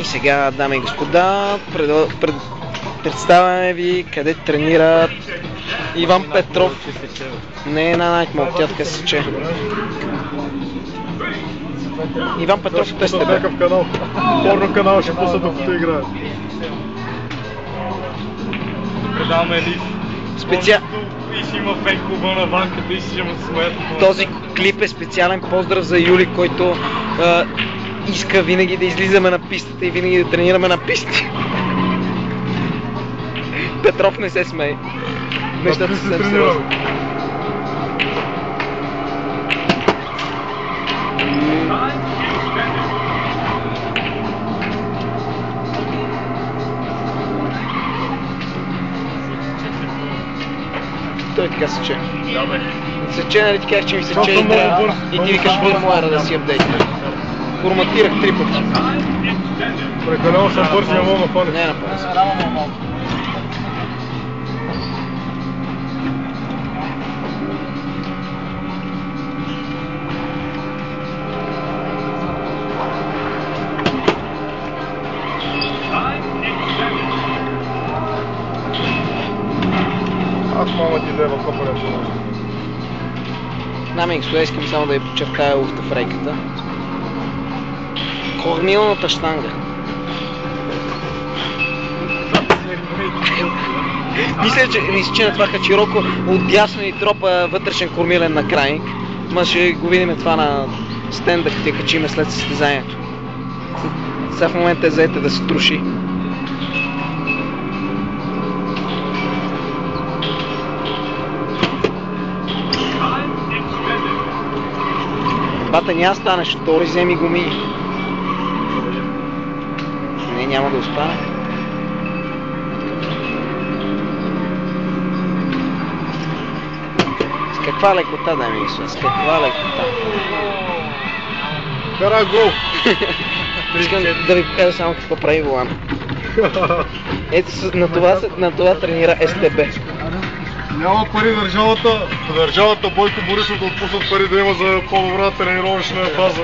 И сега, дами и господа, представяме ви къде тренира Иван Петров. Не е на Nightmare, тя така се сече. Иван Петров от СТБ. Някакъв канал, порно канал ще пусна докато играе. Предаваме Лив. И си има фен клуба на банката и си ще му смеят. Този клип е специален поздрав за Юли, който иска винаги да излизаме на пистата и винаги да тренираме на писти. Петров не се смее. Нещата са съвсем сериозни. Той така сече. Сече, нали ти кажеш, че ми сече игра и ти викаш формуара да си апдейтнеш. Форматирах 3 пъти. Прекалено съм бърз и не мога да хваля. Не напълно се. Аз мама ти да е в копането. Дами и господа, искам само да ви подчертая луфтафрейката. Кормилната щанга. Мисля, че на това Хачироко отдясно и тропа вътрешен кормилен накрайник. Ма ще го видим това на стенда, като я качиме след състезанието. Сега в момента е заета да се труши. Бата, няма станеш, втори вземи гуми. Не, няма да остане. С каква лекота, дай ми Исус, с каква лекота. Карай гол! Искам да ви покажа само какво прави Волан. Ето на това тренира СТБ. Няма пари държавата Бойко Борисов да отпуснат пари да има за по-добра тренировъчна база.